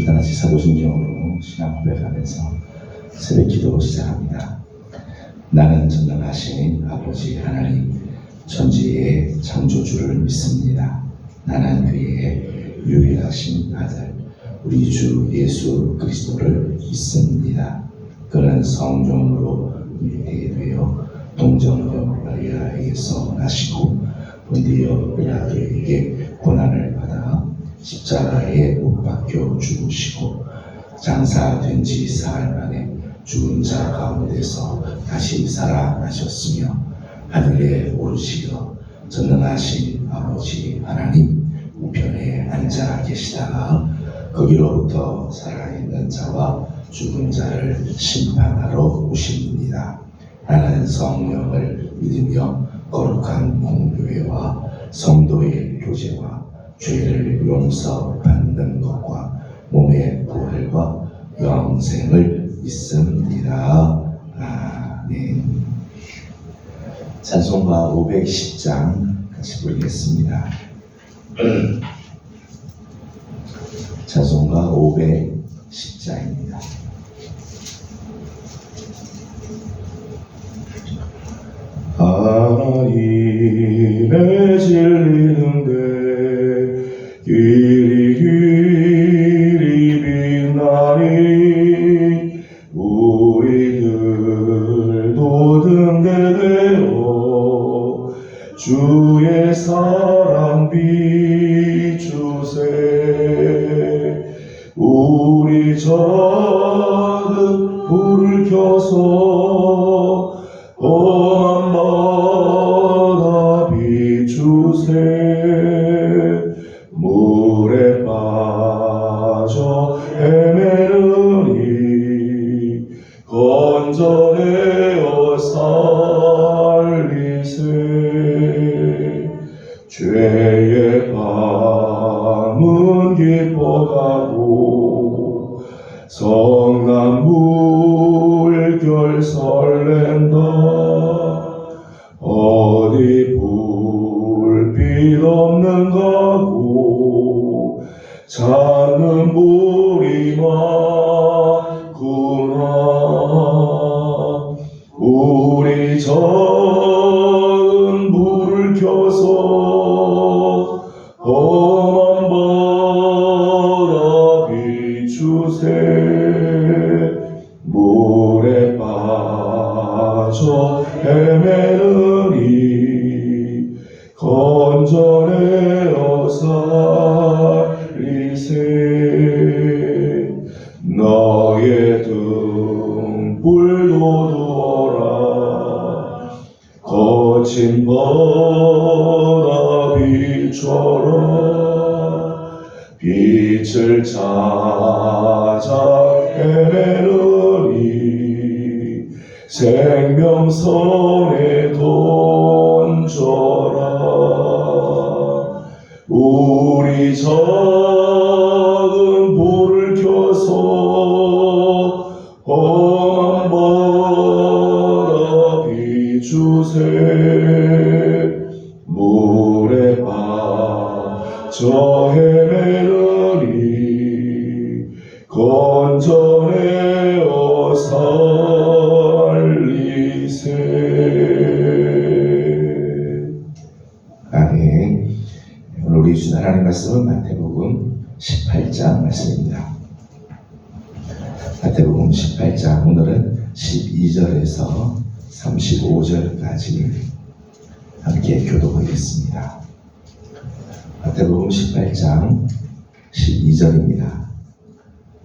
다 같이 사도신경으로 신앙 고백하면서 새벽 기도로 시작합니다. 나는 전능하신 아버지 하나님 천지의 창조주를 믿습니다. 나는 그의 유일하신 아들 우리 주 예수 그리스도를 믿습니다. 그는 성령으로 잉태되어 동정녀 마리아에게서 나시고 본디오 빌라도에게 고난을 받아 십자가에 못 박혀 죽으시고 장사된 지 사흘 만에 죽은 자 가운데서 다시 살아나셨으며 하늘에 오르시어 전능하신 아버지 하나님 우편에 앉아 계시다가 거기로부터 살아있는 자와 죽은 자를 심판하러 오십니다. 나는 성령을 믿으며 거룩한 공교회와 성도의 교제와 죄를 용서받는 것과 몸의 부활과 영생을 믿습니다. 아멘. 찬송가 510장 같이 부르겠습니다. 찬송가 510장입니다. 하나님의 진리는 길이 빛나니 우리들도 등대되어 주의 사랑 비추세. 우리 작은 불을 켜서 험한 바다 비추세. 물에 빠져 헤매르니 건져내어 살리세. 죄의 밤은 기뻐가고 성난 물결 설렌다. 어디 불빛 없는 가구 찾는 물이 많구나. 우리 작은 불을 켜서 험한 바다 비추세. 물에 빠져 헤매르니 건져내어 살리세. 너의 등불도 두어라. 거친 바다 빛처럼 빛을 찾아 헤매르니 생명선에 던져라. 우리 작은 불을 켜서 험한 바다 비추세. 물에 빠져 헤매르니 건져내어 살리세. 아멘. 오늘 우리 주신 하나님 말씀은 마태복음 18장 말씀입니다. 마태복음 18장 오늘은 12절에서 35절까지 함께 교독하겠습니다. 마태복음 18장 12절입니다.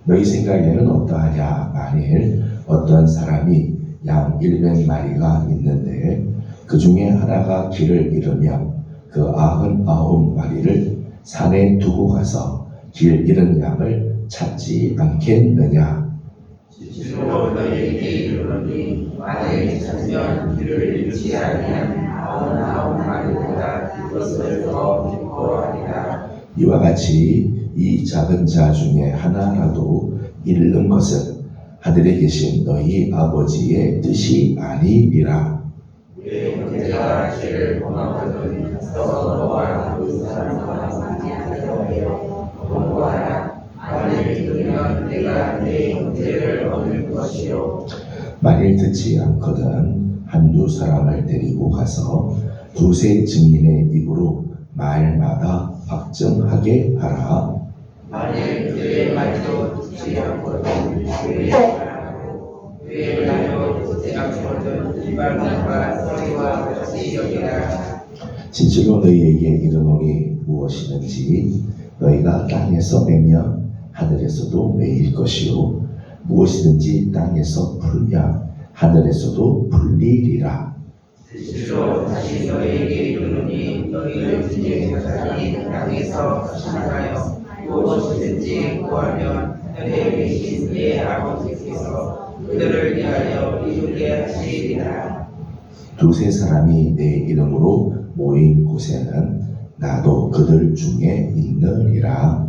너희 생각에는 어떠하냐? 만일 어떤 사람이 양 100마리가 있는데 그 중에 하나가 길을 잃으면 그 99마리를 산에 두고 가서 길 잃은 양을 찾지 않겠느냐? 실로 너희에게 이르노니 만일 찾으면 길을 잃지 아니하면 99마리보다 그것을 더 기뻐하리라. 이와 같이 이 작은 자 중에 하나라도 잃는 것은 하늘에 계신 너희 아버지의 뜻이 아니니라. 우리 형제가 죄를 범하거든 서서 너와 그 사람과 상의하여 공부하라. 만일 그가 것이요 만일 듣지 않거든 한두 사람을 데리고 가서 두세 증인의 입으로 말마다 확정하게 하라. 만일 그의 말도 듣지 않거든 그의 말하고 그의 말도 듣지 않거든 이방인과 서리와 같이 여기라. 진실로 너희에게 이르노니 무엇이든지 너희가 땅에서 매면 하늘에서도 매일 것이요 무엇이든지 땅에서 풀면 하늘에서도 풀리리라. 실로 다시 너희에게 이르노니 너희를 주의 자신이 땅에서 나가여 무엇이든지 구하면 하늘에 계신 내 아버지께서 그들을 위하여 이루게 하시리라. 두세 사람이 내 이름으로 모인 곳에는 나도 그들 중에 있느니라.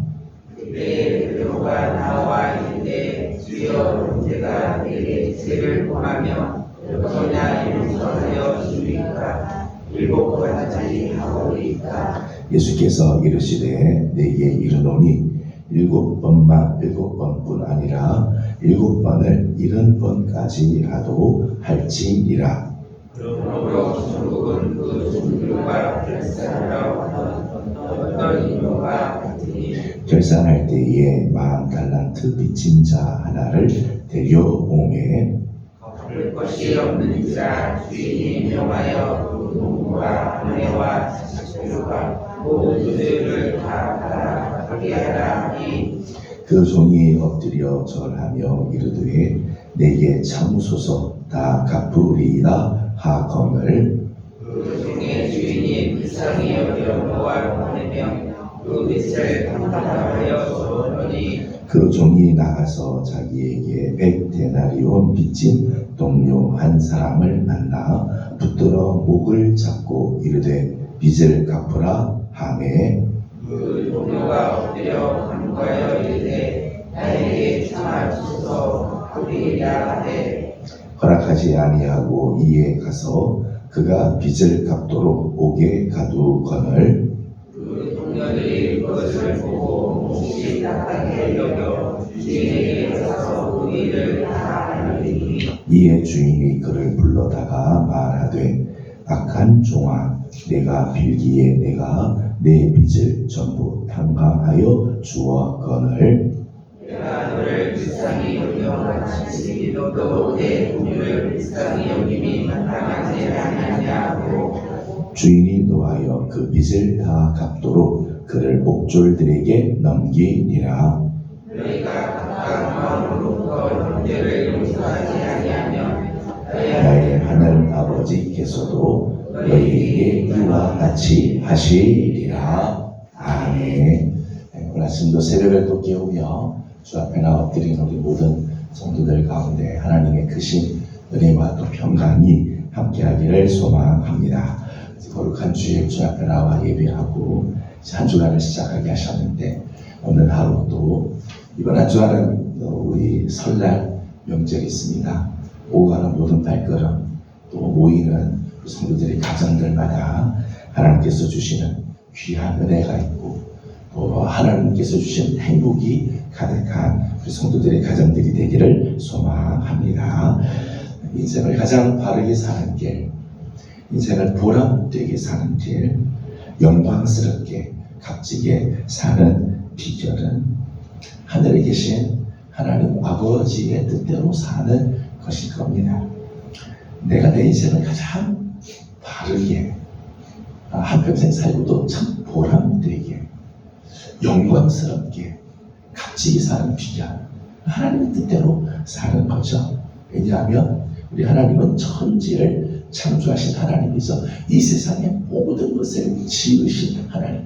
그때 베드로가 나와 이르되 주여 제가 내게 죄를 범하며 몇번이나 용서하여 주리까 일곱 번까지 하오리까. 예수께서 이르시되 내게 이르노니 일곱 번뿐 아니라 7번을 70번까지라도 할지니라. 그러므로 천국은 그 종들과 결산하러 하던 어떤 인도와 같으니 결산할 때에 40달란트 빚진 자 하나를 데려오매 갚을 것이 없는지라 주인이 명하여 그 농부와 아내와 자식들과 모두들을 다 팔아가게 하라 하니 그 종이 엎드려 절하며 이르되 내게 참으소서 다 갚으리이다 하거늘 그 종의 주인이 불쌍히 여겨 노아 보내며 그 빚을 갚아하여 주었더니 그 종이 나가서 자기에게 100데나리온 빚진 동료 한 사람을 만나 붙들어 목을 잡고 이르되 빚을 갚으라 하매 그 동료가 엎드려 간구하여 이르되 나에게 참아주소서 갚으리라 하되 허락하지 아니하고 이에 가서 그가 빚을 갚도록 옥에 가두거늘 그 동료들이 그것을 보고 몹시 나쁘게 여겨 주인에게 가서 그 일을 다 알리니 이에 주인이 그를 불러다가 말하되 악한 종아 내가 빌기에 내가 내 빚을 전부 탕감하여 주었거늘 내가 너를 불쌍히 여겨 마치시기도 내 동료를 불쌍히 여김이 마땅하지 아니하냐고. 주인이 노하여 그 빚을 다 갚도록 그를 옥졸들에게 넘기니라. 너희가 각각 마음으로부터 형제를 용서하지 아니하면 나의 하늘 아버지께서도 너희에게 이와 같이 하시리라. 아멘. 오늘 아침도 새벽을 또 깨우며 주 앞에 나 엎드린 우리 모든 성도들 가운데 하나님의 크신 은혜와 또 평강이 함께하기를 소망합니다. 거룩한 주의 주 앞에 나와 예배하고 한 주간을 시작하게 하셨는데 오늘 하루 또 이번 한 주간은 우리 설날 명절이 있습니다. 오고 가는 모든 발걸음 또 모이는 성도들의 가정들마다 하나님께서 주시는 귀한 은혜가 있고 또 하나님께서 주신 행복이 가득한 우리 성도들의 가정들이 되기를 소망합니다. 인생을 가장 바르게 사는 길, 인생을 보람되게 사는 길, 영광스럽게 값지게 사는 비결은 하늘에 계신 하나님 아버지의 뜻대로 사는 것일 겁니다. 내가 내 인생을 가장 바르게 한평생 살고도 참 보람되게 영광스럽게 값지게 사는 비결, 하나님의 뜻대로 사는 거죠. 왜냐하면 우리 하나님은 천지를 창조하신 하나님이죠. 이 세상의 모든 것을 지으신 하나님.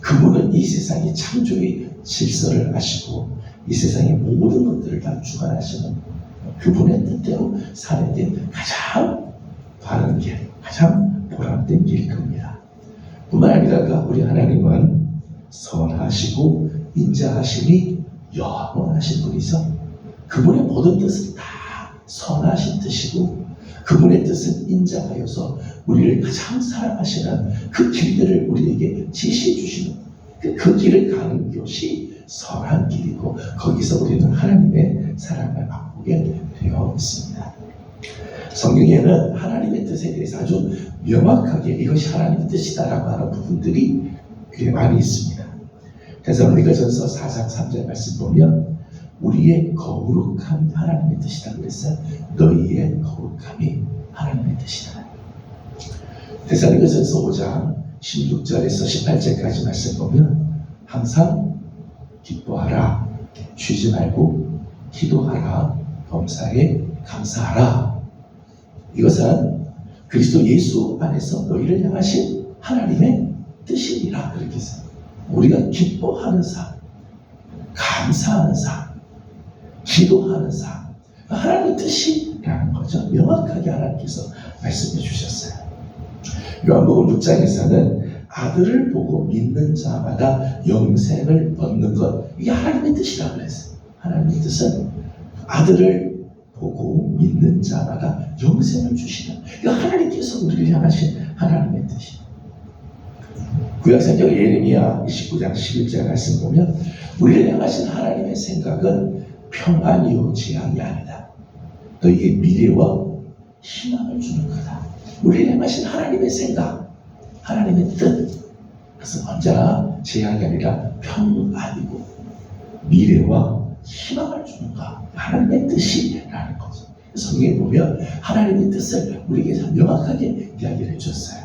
그분은 이 세상의 창조의 질서를 아시고 이 세상의 모든 것들을 다 주관하시는 그분의 뜻대로 사는 게 가장 바른 길, 가장 보람된 길일 겁니다. 뿐만 아니라 우리 하나님은 선하시고 인자하심이 영원하신 분이죠. 그분의 모든 뜻은 다 선하신 뜻이고 그분의 뜻은 인자하여서 우리를 가장 사랑하시는 그 길들을 우리에게 지시해 주시는 그 길을 가는 것이 선한 길이고 거기서 우리는 하나님의 사랑을 맛보게 되어 있습니다. 성경에는 하나님의 뜻에 대해서 아주 명확하게 이것이 하나님의 뜻이다라고 하는 부분들이 꽤 많이 있습니다. 데살로니가전서 4장 3절 말씀 보면 우리의 거룩함이 하나님의 뜻이다 그랬어요. 너희의 거룩함이 하나님의 뜻이다. 데살로니가전서 5장 16절에서 18절까지 말씀 보면 항상 기뻐하라, 쉬지 말고 기도하라, 범사에 감사하라. 이것은 그리스도 예수 안에서 너희를 향하신 하나님의 뜻이니라. 그렇게 해서 우리가 기뻐하는 삶, 감사하는 삶, 기도하는 삶, 하나님의 뜻이라는 거죠. 명확하게 하나님께서 말씀해 주셨어요. 요한복음 6장에서는 아들을 보고 믿는 자마다 영생을 얻는 것, 이게 하나님의 뜻이라고 그랬어요. 하나님의 뜻은 아들을 보고 믿는 자마다 영생을 주시는, 이거 하나님께서 우리를 향하신 하나님의 뜻이에요. 구약성경 예레미야 29장 11절 말씀 보면 우리를 향하신 하나님의 생각은 평안이요 재앙이 아니다. 너희에게 미래와 희망을 주는 거다. 우리를 향하신 하나님의 생각, 하나님의 뜻, 그래서 언제나 재앙이 아니라 평안이고 미래와 희망을 주는 것, 하나님의 뜻이라는 거죠. 성경에 보면 하나님의 뜻을 우리에게 명확하게 이야기를 해줬어요.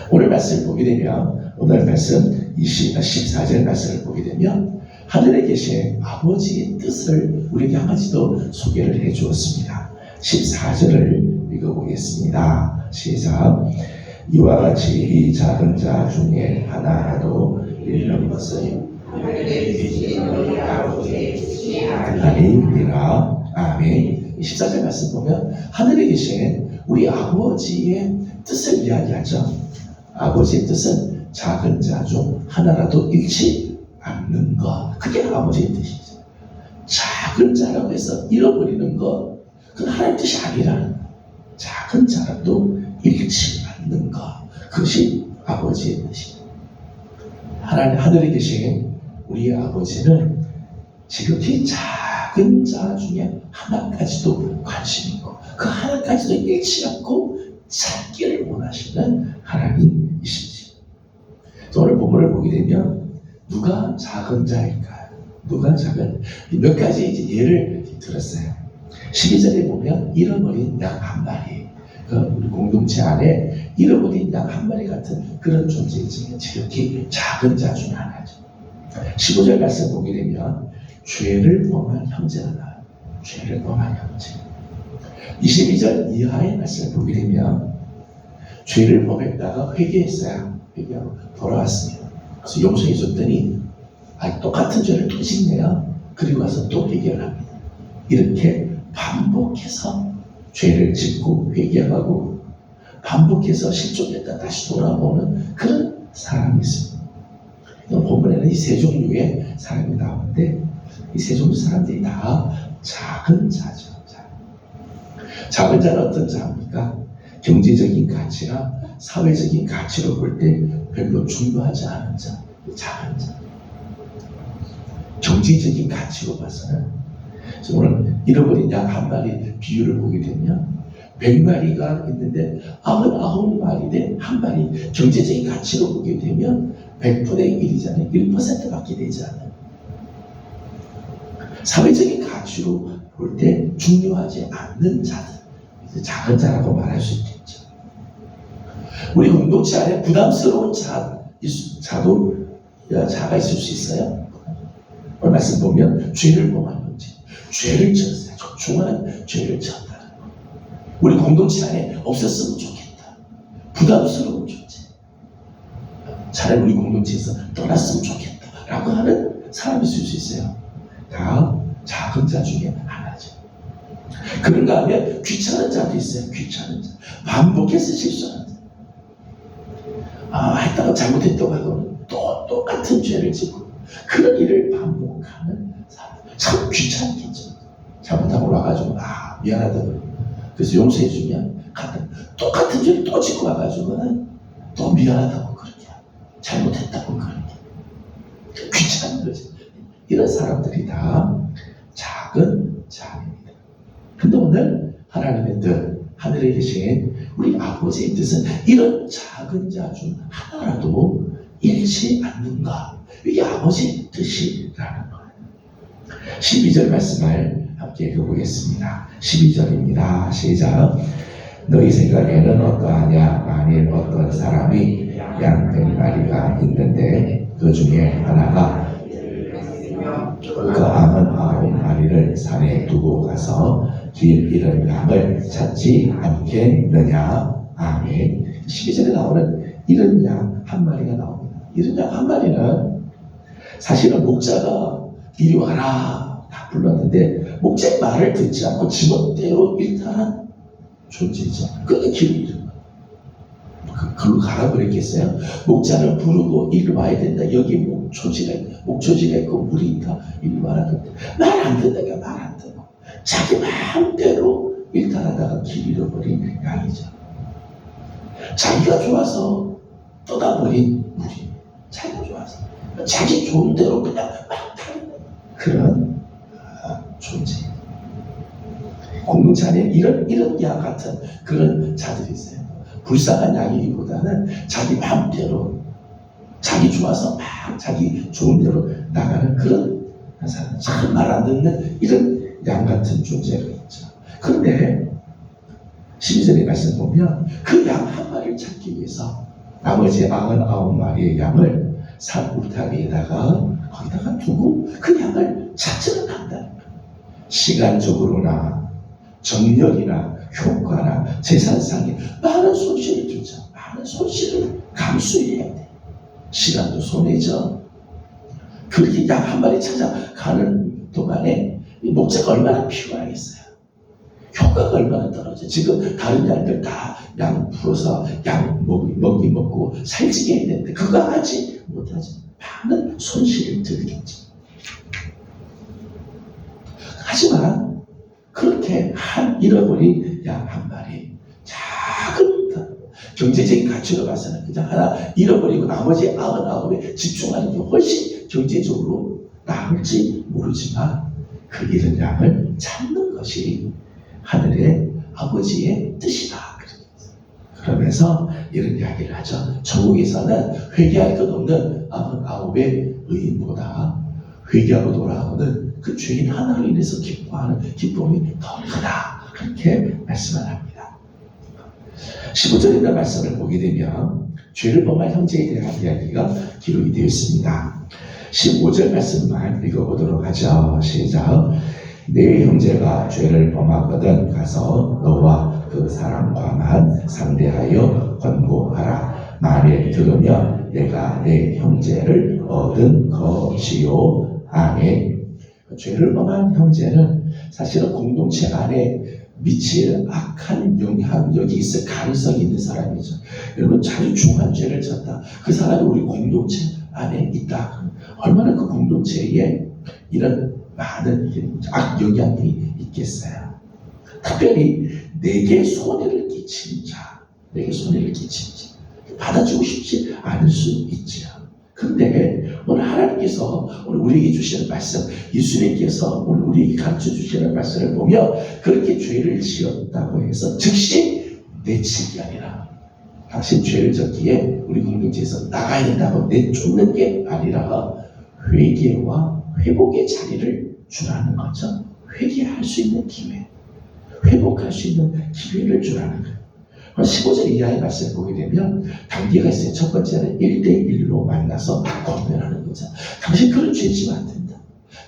오늘 말씀을 보게 되면, 오늘 말씀 14절 말씀을 보게 되면 하늘에 계신 아버지의 뜻을 우리에게 한 가지 더 소개를 해 주었습니다. 14절을 읽어보겠습니다. 시작. 이와 같이 이 작은 자 중에 하나라도 잃는 것은 하나님이라. 아멘. 14절 말씀 보면 하늘에 계신 우리 아버지의 뜻을 이야기하죠. 아버지의 뜻은 작은 자 중 하나라도 잃지 않는 것, 그게 아버지의 뜻이죠. 작은 자라고 해서 잃어버리는 것, 그건 하나님의 뜻이 아니라는 것. 작은 자라도 잃지 않는 것, 그것이 아버지의 뜻이죠. 하나님 하늘에 계신 우리 아버지는 지극히 작은 자 중에 하나까지도 관심 있고 그 하나까지도 잃지 않고 찾기를 원하시는 하나님이시지. 오늘 본문을 보게 되면 누가 작은 자일까요? 누가 작은, 몇 가지 이제 예를 들었어요. 12절에 보면 잃어버린 양 한 마리, 우리 공동체 안에 잃어버린 양 한 마리 같은 그런 존재이지만 지극히 작은 자 중에 하나죠. 15절 말씀 보게 되면 죄를 범한 형제가 나와요. 죄를 범한 형제. 22절 이하의 말씀을 보게 되면 죄를 범했다가 회개했어요. 회개하고 돌아왔습니다. 그래서 용서해 줬더니 똑같은 죄를 또 짓네요. 그리고 와서 또 회개를 합니다. 이렇게 반복해서 죄를 짓고 회개하고 반복해서 실족했다 다시 돌아오는 그런 사람이 있습니다. 본문에는 이 세 종류의 사람이 나오는데 이 세 종류 사람들이 다 작은 자죠. 작은 자는 어떤 자입니까? 경제적인 가치나 사회적인 가치로 볼 때 별로 중요하지 않은 자, 작은 자. 경제적인 가치로 봐서는, 오늘 잃어버린 양 한 마리 비유를 보게 되면 100마리가 있는데 99마리 대 한 마리, 경제적인 가치로 보게 되면 100분의 1이잖아요. 1%밖에 되지 않아요. 사회적인 가치로 볼 때 중요하지 않는 자들, 작은 자라고 말할 수 있겠죠. 우리 공동체 안에 부담스러운 자가 있을 수 있어요. 오늘 말씀 보면 죄를 범한 형제, 죄를 졌어요. 중요한 죄를 졌다. 우리 공동체 안에 없었으면 좋겠다. 부담스러운 존재. 차라리 우리 공동체에서 떠났으면 좋겠다 라고 하는 사람이 있을 수 있어요. 다 작은 자 중에 하나죠. 그런가 하면 귀찮은 자도 있어요. 귀찮은 자. 반복해서 실수하는 자. 했다가 잘못했다고 하고는 또 똑같은 죄를 짓고 그런 일을 반복하는 사람. 참 귀찮겠죠. 잘못하고 와가지고 미안하다고 그래서 용서해주면 똑같은 죄를 또 짓고 와가지고는 또 미안하다고 그렇게 잘못했다고 그렇게 무시하는 거죠. 이런 사람들이 다 작은 자입니다. 근데 오늘 하나님의 뜻, 하늘에 계신 우리 아버지의 뜻은 이런 작은 자 중 하나라도 잃지 않는가. 이게 아버지의 뜻이라는 거예요. 12절 말씀을 함께 읽어보겠습니다. 12절입니다. 시작. 너희 생각에는 어떠하냐? 만일 어떤 사람이 양 100마리가 있는데 그 중에 하나가 그 99마리를 산에 두고 가서 길 잃은 양을 찾지 않겠느냐. 아멘. 12절에 나오는 잃은 양 한 마리가 나옵니다. 잃은 양 한 마리는 사실은 목자가 이리 와라 다 불렀는데 목자의 말을 듣지 않고 지멋대로 일탈한 존재죠. 그게 길을 잃은 거예요. 글로 가라 그랬겠어요? 목자를 부르고 이리 와야 된다. 여기 목초지가 있고 물이 있다. 이리 와라 그랬대. 말 안 듣다가 말 안 듣고 자기 마음대로 일탈하다가 길 잃어버린 양이죠. 자기가 좋아서 떠나버린 물이, 자기가 좋아서 자기 좋은 대로 그냥 막 타는 그런 존재. 공동체 안에 이런 양 같은 그런 자들이 있어요. 불쌍한 양이기보다는 자기 마음대로 자기 좋아서 막 자기 좋은 대로 나가는 그런 사람, 잘 말 안 듣는 이런 양 같은 존재가 있죠. 그런데 12절의 말씀 보면 그 양 한 마리를 찾기 위해서 나머지 99마리의 양을 산 울타리에다가 거기다가 두고 그 양을 찾지는 않는다는 거예요. 시간적으로나 정력이나 효과나 재산상의 많은 손실을 주죠. 많은 손실을 감수해야 돼. 시간도 손해죠. 그렇게 양 한 마리 찾아가는 동안에 목자가 얼마나 피곤하겠어요. 효과가 얼마나 떨어져. 지금 다른 양들 다 양 풀어서 양 먹이 먹고 살찌게 해야 되는데 그거 하지 못하지. 많은 손실을 들겠지. 하지만 그렇게 잃어버린 양 한 마리, 작은 경제적인 가치로 봐서는 그냥 하나 잃어버리고 나머지 99에 집중하는 게 훨씬 경제적으로 나을지 모르지만 그 잃은 양을 찾는 것이 하늘의 아버지의 뜻이다. 그러면서 이런 이야기를 하죠. 천국에서는 회개할 것 없는 99의 의인보다 회개하고 돌아오는 그 죄인 하나로 인해서 기뻐하는 기쁨이 더 크다. 그렇게 말씀을 합니다. 15절의 말씀을 보게 되면 죄를 범할 형제에 대한 이야기가 기록이 되어 있습니다. 15절 말씀만 읽어보도록 하죠. 시작. 네 형제가 죄를 범하거든 가서 너와 그 사람과만 상대하여 권고하라. 만일 들으면 내가 내 형제를 얻은 것이요. 아멘. 죄를 범한 형제는 사실은 공동체 안에 미칠 악한 영향력이 있을 가능성이 있는 사람이죠. 여러분, 자기 중한 죄를 졌다. 그 사람이 우리 공동체 안에 있다. 얼마나 그 공동체에 이런 많은 악 영향이 있겠어요. 특별히 내게 손해를 끼친 자, 내게 손해를 끼친 자, 받아주고 싶지 않을 수 있지요. 그런데 오늘 하나님께서 오늘 우리에게 주시는 말씀, 예수님께서 오늘 우리에게 가르쳐 주시는 말씀을 보면 그렇게 죄를 지었다고 해서 즉시 내치기 아니라 당신 죄를 졌기에 우리 공동체에서 나가야 된다고 내쫓는 게 아니라 회개와 회복의 자리를 주라는 거죠. 회개할 수 있는 기회, 회복할 수 있는 기회를 주라는 거예요. 15절 이하의 말씀을 보게 되면 단계가 있어요. 첫 번째는 1대1로 만나서 권면하는 거죠. 당신 그런 죄 지면 안 된다.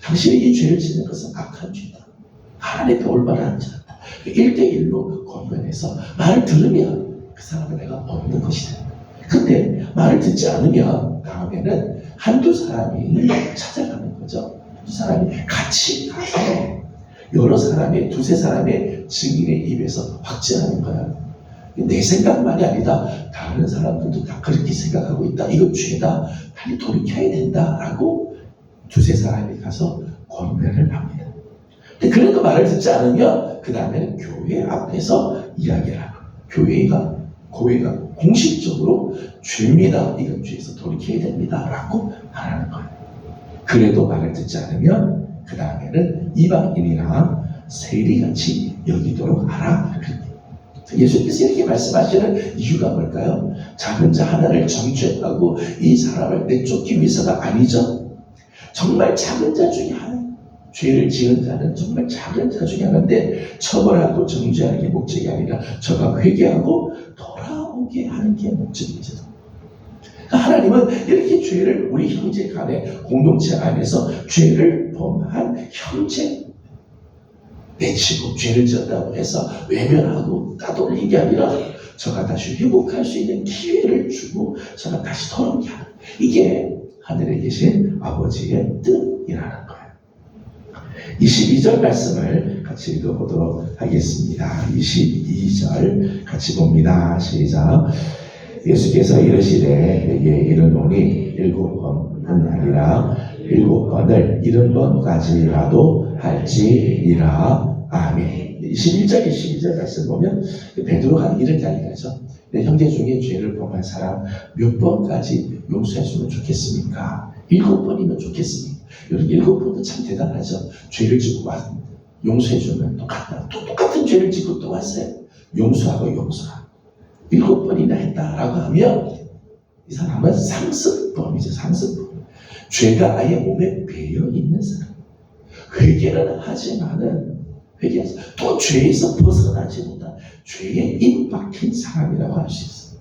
당신이 이 죄를 지는 것은 악한 죄다. 하나님께 올바른 죄다. 1대1로 권면해서 말을 들으면 그 사람을 내가 얻는 것이다. 근데 말을 듣지 않으면 다음에는 한두 사람이 찾아가는 거죠. 두 사람이 같이 가서 여러 사람의, 두세 사람의 증인의 입에서 확증하는 거야. 내 생각만이 아니다. 다른 사람들도 다 그렇게 생각하고 있다. 이거 죄다. 빨리 돌이켜야 된다. 라고 두세 사람이 가서 권면을 합니다. 근데 그래도 말을 듣지 않으면 그 다음에는 교회 앞에서 이야기를 하고 교회가 공식적으로 죄입니다. 이건 죄에서 돌이켜야 됩니다. 라고 말하는 거예요. 그래도 말을 듣지 않으면 그 다음에는 이방인이나 세리같이 여기도록 하라. 예수님께서 이렇게 말씀하시는 이유가 뭘까요? 작은 자 하나를 정죄하고 이 사람을 내쫓기 위해서가 아니죠. 정말 작은 자 중에 하나, 죄를 지은 자는 정말 작은 자 중에 하나인데 처벌하고 정죄하는 게 목적이 아니라 저가 회개하고 돌아오게 하는 게 목적이죠. 그러니까 하나님은 이렇게 죄를 우리 형제 간에 공동체 안에서 죄를 범한 형제 내치고 죄를 지었다고 해서 외면하고 따돌리게 아니라 저가 다시 회복할 수 있는 기회를 주고 저가 다시 돌아오게 하는, 이게 하늘에 계신 아버지의 뜻이라는 거예요. 22절 말씀을 같이 읽어보도록 하겠습니다. 22절 같이 봅니다. 시작. 예수께서 이르시되 내게 이르노니 7번은 아니라 7번을 70번까지라도 할지니라. 아멘. 21절 22절 말씀 보면 베드로가 이렇게 알려죠. 내 형제 중에 죄를 범한 사람 몇 번까지 용서해주면 좋겠습니까? 7번이면 좋겠습니까? 여러분 7번은 참 대단하죠. 죄를 짓고 왔는데 용서해주면 똑같은 죄를 짓고 또 왔어요. 용서하고 용서하고 7번이나 했다라고 하면 이 사람은 상습범이죠. 상습범. 죄가 아예 몸에 배어있는 사람. 회개는 하지만은 회개해서 또 죄에서 벗어나지 못한 죄에 입박힌 사람이라고 할 수 있어요.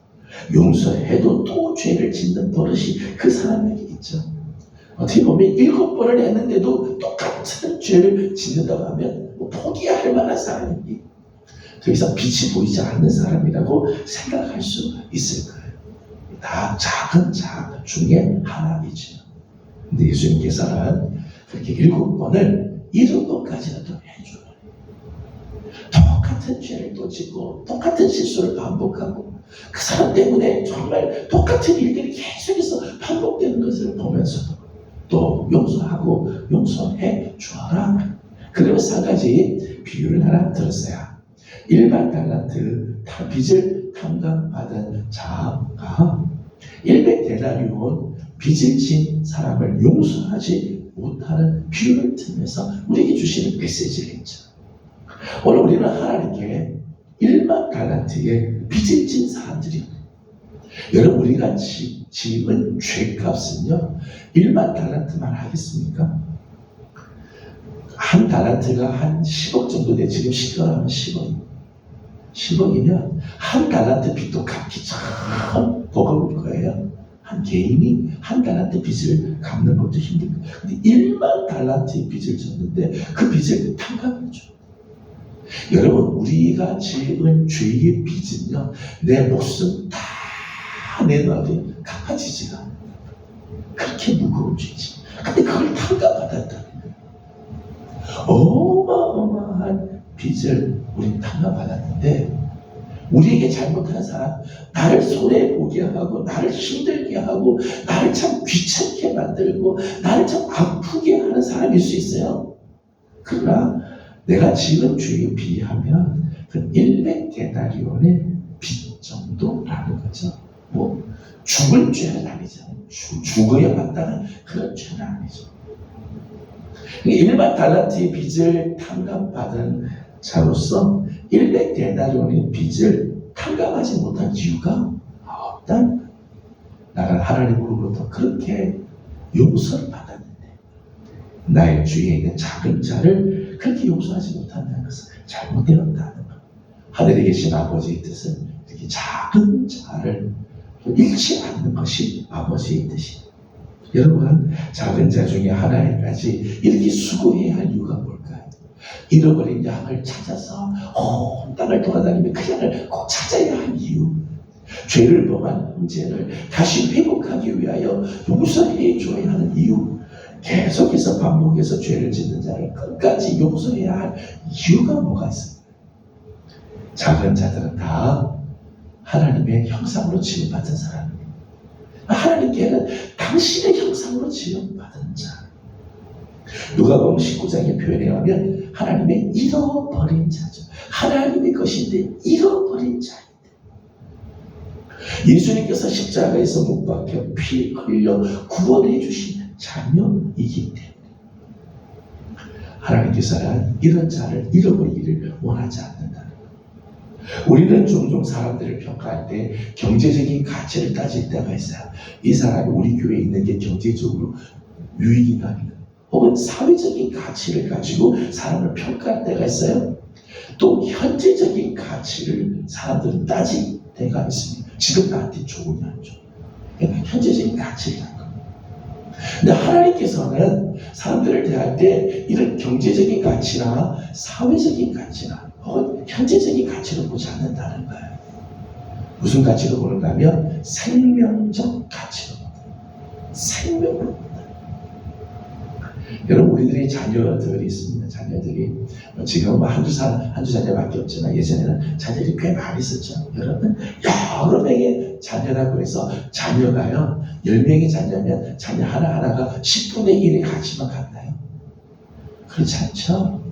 용서해도 또 죄를 짓는 버릇이 그 사람에게 있죠. 어떻게 보면 7번을 했는데도 똑같은 죄를 짓는다고 하면 포기할 만한 사람이 더 이상 빛이 보이지 않는 사람이라고 생각할 수 있을 거예요. 다 작은 자 중에 하나이죠. 근데 예수님께서는 그렇게 7번을 70번까지라도 해줘요. 똑같은 죄를 또 짓고 똑같은 실수를 반복하고 그 사람 때문에 정말 똑같은 일들이 계속해서 반복되는 것을 보면서도 또 용서하고 용서해 주어라. 그러면서 한 가지 비유를 하나 들었어요. 1만 달란트 빚을 탕감받은 자가 100데나리온 빚을 진 사람을 용서하지 못하는 비유를 들으면서 우리에게 주시는 메시지를 했죠. 오늘 우리는 하나님께 1만 달란트의 빚을 진 사람들이, 여러분 우리가 지은 죄값은요 1만 달란트만 하겠습니까? 한 달란트가 한 10억 정도 돼. 지금 시가로 하면 10억이면 한 달란트 빚도 갚기 참 버거울 거예요. 한 개인이 한 달란트 빚을 갚는 것도 힘들 거예요. 근데 1만 달란트의 빚을 졌는데 그 빚을 탕감해줘. 여러분 우리가 지은 죄의 빚은요 내 목숨 다 내놔도 갚아지지가 않아요. 그렇게 무거운 죄지. 근데 그걸 탕감받았다는 거예요. 어마어마한 빚을 우리는 탕감받았는데 우리에게 잘못한 사람, 나를 손해보게 하고 나를 힘들게 하고 나를 참 귀찮게 만들고 나를 참 아프게 하는 사람일 수 있어요. 그러나 내가 지은 죄에 비하면 그 100데나리온의 빚 정도라는 거죠. 뭐 죽을 죄는 아니잖아요. 죽어야 마땅한 그런 죄는 아니죠. 1만 달란트의 빚을 탕감받은 자로서 100데나리온의 빚을 탕감하지 못한 이유가 없다는 거예요. 나는 하나님으로부터 그렇게 용서를 받았는데 나의 주위에 있는 작은 자를 그렇게 용서하지 못한다는 것은 잘못되었다는 거예요. 하늘에 계신 아버지의 뜻은 이렇게 작은 자를 잃지 않는 것이 아버지의 뜻이에요. 여러분 작은 자 중에 하나에까지 이렇게 수고해야 할 이유가 뭘까요? 잃어버린 양을 찾아서 온 땅을 돌아다니며 그 양을 꼭 찾아야 할 이유, 죄를 범한 형제를 다시 회복하기 위하여 용서해 줘야 하는 이유, 계속해서 반복해서 죄를 짓는 자를 끝까지 용서해야 할 이유가 뭐가 있습니까? 작은 자들은 다 하나님의 형상으로 지음받은 사람입니다. 하나님께는 당신의 형상으로 지음받은 자. 누가복음 19장의 표현에 의하면 하나님의 잃어버린 자죠. 하나님의 것인데 잃어버린 자인데 예수님께서 십자가에서 못 박혀 피 흘려 구원해 주시는 자녀이기 때문에 하나님께서는 이런 자를 잃어버리기를 원하지 않는다. 우리는 종종 사람들을 평가할 때 경제적인 가치를 따질 때가 있어요. 이 사람이 우리 교회에 있는 게 경제적으로 유익인가 아닌가, 혹은 사회적인 가치를 가지고 사람을 평가할 때가 있어요. 또 현재적인 가치를 사람들은 따질 때가 있습니다. 지금 나한테 좋으냐 안 좋으냐, 그러니까 현재적인 가치를 한 겁니다. 근데 하나님께서는 사람들을 대할 때 이런 경제적인 가치나 사회적인 가치나 혹은 현재적인 가치를 보지 않는다는 거예요. 무슨 가치로 보는가 하면 생명적 가치로 봅니다. 생명으로 봅니다. 여러분, 우리들의 자녀들이 있습니다. 자녀들이 지금 한두 자녀밖에 없지만 예전에는 자녀들이 꽤 많이 있었죠. 여러분, 여러 명의 자녀라고 해서 자녀가요 10명의 자녀면 자녀 하나하나가 10분의 1의 가치만 같나요? 그렇지 않죠?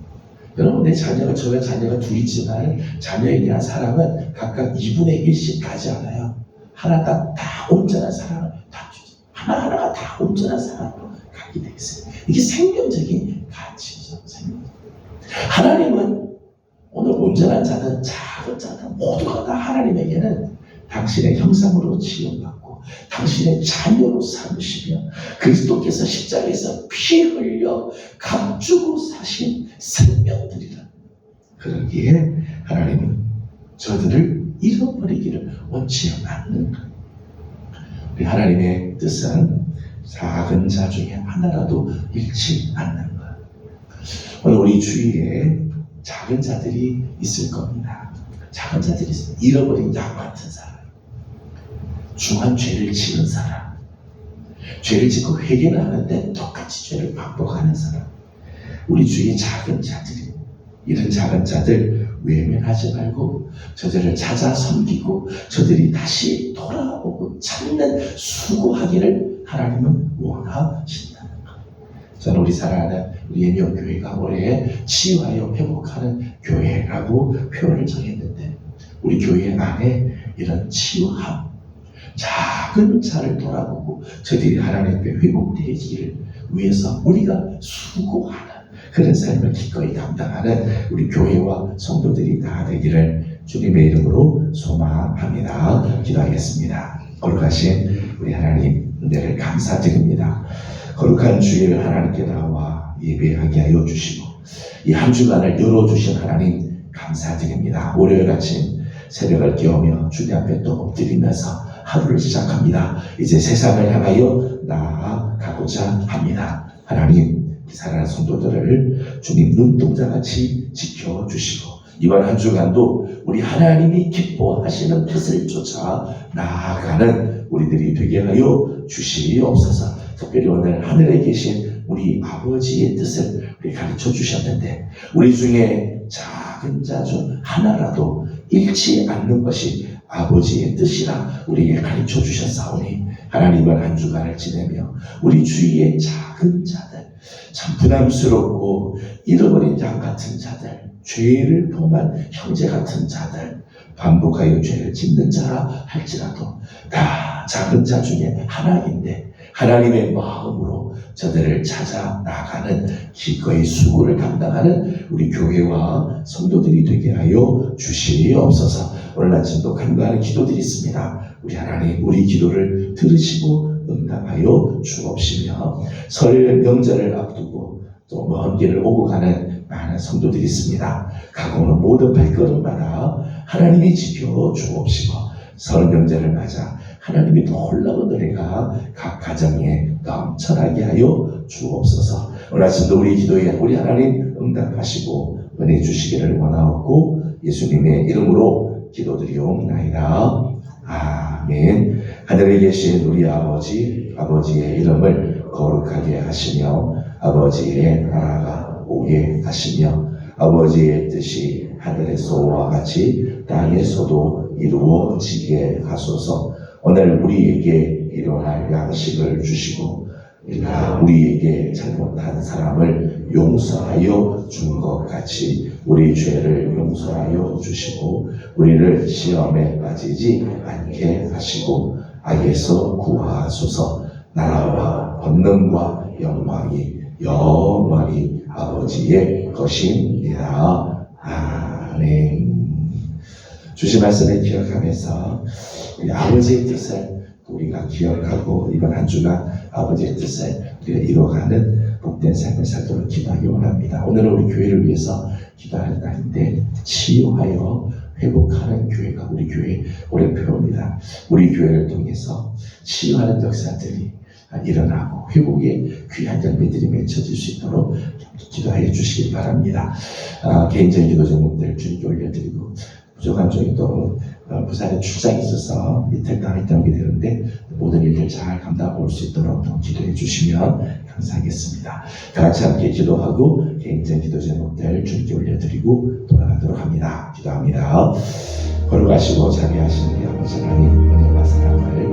여러분, 내 자녀가, 저의 자녀가 둘 있지만 자녀에 대한 사랑은 각각 2분의 1씩 가지 않아요. 하나가 다 온전한 사랑을 다 주죠. 하나하나가 다 온전한 사랑으로 가게 돼 있어요. 이게 생명적인 가치죠. 하나님은 오늘 온전한 자든 작은 자든 모두가 다 하나님에게는 당신의 형상으로 지음받고 당신의 자녀로 삼으시며 그리스도께서 십자가에서 피 흘려 값주고 사신 생명들이라. 그러기에 하나님은 저들을 잃어버리기를 원치 않는 것. 우리 하나님의 뜻은 작은 자 중에 하나라도 잃지 않는 것. 오늘 우리 주위에 작은 자들이 있을 겁니다. 작은 자들이 있어요. 잃어버린 양 같은 사람, 중한 죄를 지은 사람, 죄를 짓고 회개를 하는데 똑같이 죄를 반복하는 사람, 우리 주위에 작은 자들이, 이런 작은 자들 외면하지 말고 저들을 찾아 섬기고 저들이 다시 돌아오고 찾는 수고하기를 하나님은 원하신다는 것. 저는 우리 사랑하는 우리 예명교회가 올해 치유하여 회복하는 교회라고 표현을 정했는데, 우리 교회 안에 이런 치유함, 작은 자를 돌아보고 저들이 하나님 앞에 회복되기를 위해서 우리가 수고하는 그런 삶을 기꺼이 감당하는 우리 교회와 성도들이 다 되기를 주님의 이름으로 소망합니다. 기도하겠습니다. 거룩하신 우리 하나님, 은혜를 감사드립니다. 거룩한 주일을 하나님께 나와 예배하게 하여 주시고 이 한 주간을 열어주신 하나님 감사드립니다. 월요일 아침 새벽을 깨우며 주님 앞에 또 엎드리면서 하루를 시작합니다. 이제 세상을 향하여 나아가고자 합니다. 하나님, 사랑하는 성도들을 주님 눈동자같이 지켜주시고 이번 한 주간도 우리 하나님이 기뻐하시는 뜻을 쫓아 나아가는 우리들이 되게 하여 주시옵소서. 특별히 오늘 하늘에 계신 우리 아버지의 뜻을 우리 가르쳐 주셨는데, 우리 중에 작은 자 중 하나라도 잃지 않는 것이 아버지의 뜻이라 우리에게 가르쳐 주셨사오니, 하나님은 한 주간을 지내며 우리 주위의 작은 자들, 참 부담스럽고 잃어버린 양 같은 자들, 죄를 범한 형제 같은 자들, 반복하여 죄를 짓는 자라 할지라도 다 작은 자 중에 하나인데 하나님의 마음으로 저들을 찾아 나가는 기꺼이 수고를 감당하는 우리 교회와 성도들이 되게 하여 주시옵소서. 오늘 아침도 간구하는 기도들이 있습니다. 우리 하나님, 우리 기도를 들으시고 응답하여 주옵시며, 설 명절을 앞두고 또 먼 길을 오고 가는 많은 성도들이 있습니다. 가고 오는 모든 발걸음마다 하나님이 지켜 주옵시고, 설 명절을 맞아 하나님이 놀라운 은혜가 각 가정에 넘쳐나게 하여 주옵소서. 오늘 아침도 우리 기도에 우리 하나님 응답하시고 은혜 주시기를 원하옵고 예수님의 이름으로 기도드리옵나이다. 아멘. 하늘에 계신 우리 아버지, 아버지의 이름을 거룩하게 하시며 아버지의 나라가 오게 하시며 아버지의 뜻이 하늘에서와 같이 땅에서도 이루어지게 하소서. 오늘 우리에게 일용할 양식을 주시고 우리에게 잘못한 사람을 용서하여 준 것 같이 우리 죄를 용서하여 주시고 우리를 시험에 빠지지 않게 하시고 악에서 구하소서. 나라와 권능과 영광이 영원히 아버지의 것입니다. 아멘. 주신 말씀을 기억하면서 우리 아버지의 뜻을 우리가 기억하고 이번 한 주간 아버지의 뜻을 우리가 이루어가는 복된 삶을 살도록 기도하기 원합니다. 오늘은 우리 교회를 위해서 기도하는 날인데 치유하여 회복하는 교회가 우리 교회의 오랜표입니다. 우리 교회를 통해서 치유하는 역사들이 일어나고 회복의 귀한 열매들이 맺혀질 수 있도록 기도해 주시기 바랍니다. 개인적인 기도 제목들 주님께 올려드리고 부족한 중에 또 부산에 출장이 있어서 이틀 동안 있다 오게 되는데 모든 일들 잘 감당해 올 수 있도록 또 기도해 주시면 감사하겠습니다. 다 같이 함께 기도하고 개인적인 기도 제목들 주님께 올려드리고 돌아가도록 합니다. 기도합니다. 걸어가시고 자비하시는 아버지 하나님 은혜와 사랑을